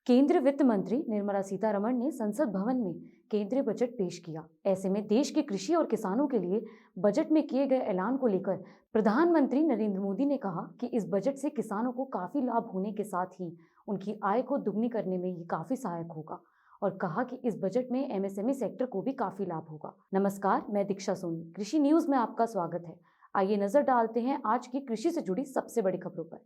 केंद्रीय वित्त मंत्री निर्मला सीतारमण ने संसद भवन में केंद्रीय बजट पेश किया। ऐसे में देश के कृषि और किसानों के लिए बजट में किए गए ऐलान को लेकर प्रधानमंत्री नरेंद्र मोदी ने कहा कि इस बजट से किसानों को काफी लाभ होने के साथ ही उनकी आय को दुगनी करने में ये काफी सहायक होगा और कहा कि इस बजट में एमएसएमई सेक्टर को भी काफी लाभ होगा। नमस्कार, मैं दीक्षा सोनी, कृषि न्यूज में आपका स्वागत है। आइए नजर डालते हैं आज की कृषि से जुड़ी सबसे बड़ी खबरों पर।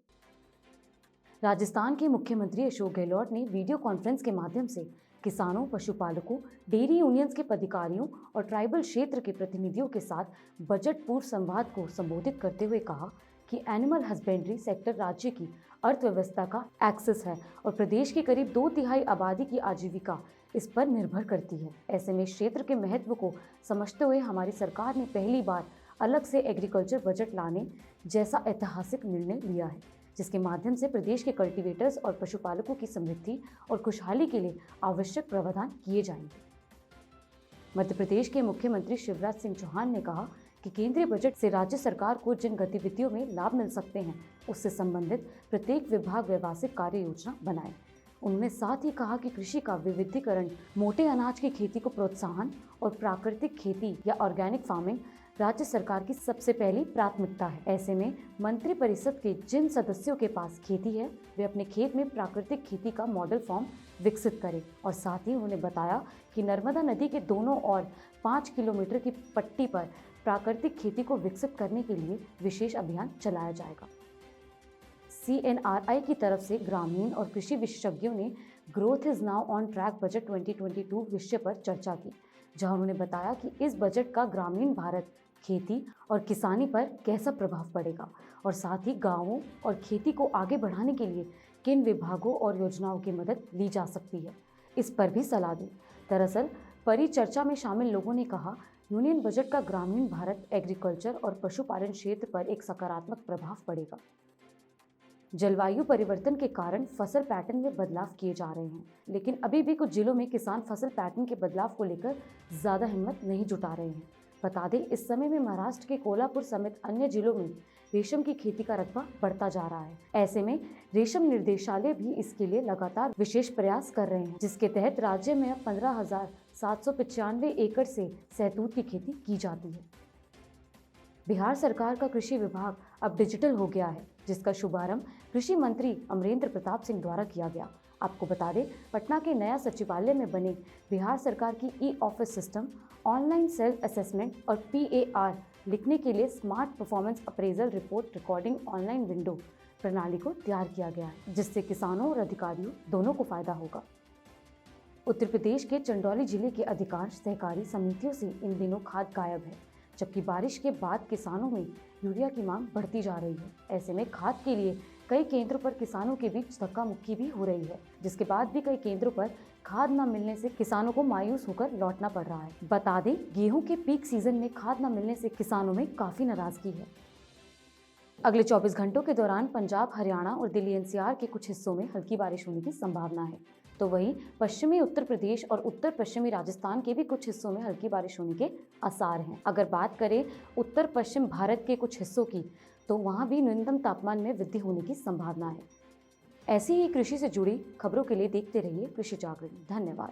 राजस्थान के मुख्यमंत्री अशोक गहलोत ने वीडियो कॉन्फ्रेंस के माध्यम से किसानों, पशुपालकों, डेयरी यूनियंस के पदाधिकारियों और ट्राइबल क्षेत्र के प्रतिनिधियों के साथ बजट पूर्व संवाद को संबोधित करते हुए कहा कि एनिमल हस्बेंड्री सेक्टर राज्य की अर्थव्यवस्था का एक्सेस है और प्रदेश की करीब 2/3 आबादी की आजीविका इस पर निर्भर करती है। ऐसे में क्षेत्र के महत्व को समझते हुए हमारी सरकार ने पहली बार अलग से एग्रीकल्चर बजट लाने जैसा ऐतिहासिक निर्णय लिया है, जिसके माध्यम से प्रदेश के कल्टीवेटर्स और पशुपालकों की समृद्धि और खुशहाली के लिए आवश्यक प्रावधान किए जाएंगे। मध्य प्रदेश के मुख्यमंत्री शिवराज सिंह चौहान ने कहा कि केंद्रीय बजट से राज्य सरकार को जिन गतिविधियों में लाभ मिल सकते हैं उससे संबंधित प्रत्येक विभाग व्यवसायिक कार्य योजना बनाए। उन्होंने साथ ही कहा कि कृषि का विविधीकरण, मोटे अनाज की खेती को प्रोत्साहन और प्राकृतिक खेती या ऑर्गेनिक फार्मिंग राज्य सरकार की सबसे पहली प्राथमिकता है। ऐसे में मंत्री परिषद के जिन सदस्यों के पास खेती है वे अपने खेत में प्राकृतिक खेती का मॉडल फॉर्म विकसित करें और साथ ही उन्होंने बताया कि नर्मदा नदी के दोनों ओर 5 किलोमीटर की पट्टी पर प्राकृतिक खेती को विकसित करने के लिए विशेष अभियान चलाया जाएगा। CNRI की तरफ से ग्रामीण और कृषि विशेषज्ञों ने growth is now on track budget 2022 विषय पर चर्चा की, जहां उन्होंने बताया कि इस बजट का ग्रामीण भारत, खेती और किसानी पर कैसा प्रभाव पड़ेगा और साथ ही गांवों और खेती को आगे बढ़ाने के लिए किन विभागों और योजनाओं की मदद ली जा सकती है, इस पर भी सलाह दी। दरअसल परिचर्चा में शामिल लोगों ने कहा, यूनियन बजट का ग्रामीण भारत, एग्रीकल्चर और पशुपालन क्षेत्र पर एक सकारात्मक प्रभाव पड़ेगा। जलवायु परिवर्तन के कारण फसल पैटर्न में बदलाव किए जा रहे हैं, लेकिन अभी भी कुछ जिलों में किसान फसल पैटर्न के बदलाव को लेकर ज्यादा हिम्मत नहीं जुटा रहे हैं। बता दें, इस समय में महाराष्ट्र के कोल्हापुर समेत अन्य जिलों में रेशम की खेती का रकबा बढ़ता जा रहा है। ऐसे में रेशम निर्देशालय भी इसके लिए लगातार विशेष प्रयास कर रहे हैं, जिसके तहत राज्य में अब 15,795 एकड़ से सहतूत की खेती की जाती है। बिहार सरकार का कृषि विभाग अब डिजिटल हो गया है, जिसका शुभारंभ कृषि मंत्री अमरेंद्र प्रताप सिंह द्वारा किया गया। आपको बता दें, पटना के नया सचिवालय में बने बिहार सरकार की e-office system, online self assessment और PAR लिखने के लिए smart performance appraisal report recording online window प्रणाली को तैयार किया गया है, जिससे किसानों और अधिकारियों दोनों को फायदा होगा। उत्तर प्रदेश के चंदौली जिले के अधिकांश सहकारी समितियों से इन दिनों खाद गायब है, जबकि बारिश के बाद किसानों में यूरिया की मांग बढ़ती जा रही है। ऐसे में खाद के लिए कई केंद्रों पर किसानों के बीच धक्का मुक्की भी हो रही है, जिसके बाद भी कई केंद्रों पर खाद न मिलने से किसानों को मायूस होकर लौटना पड़ रहा है। बता दें, गेहूं के पीक सीजन में खाद न मिलने से किसानों में काफी नाराजगी है। अगले 24 घंटों के दौरान पंजाब, हरियाणा और दिल्ली NCR के कुछ हिस्सों में हल्की बारिश होने की संभावना है, तो वहीं पश्चिमी उत्तर प्रदेश और उत्तर पश्चिमी राजस्थान के भी कुछ हिस्सों में हल्की बारिश होने के आसार हैं। अगर बात करें उत्तर पश्चिम भारत के कुछ हिस्सों की, तो वहां भी न्यूनतम तापमान में वृद्धि होने की संभावना है। ऐसी ही कृषि से जुड़ी खबरों के लिए देखते रहिए कृषि जागरण। धन्यवाद।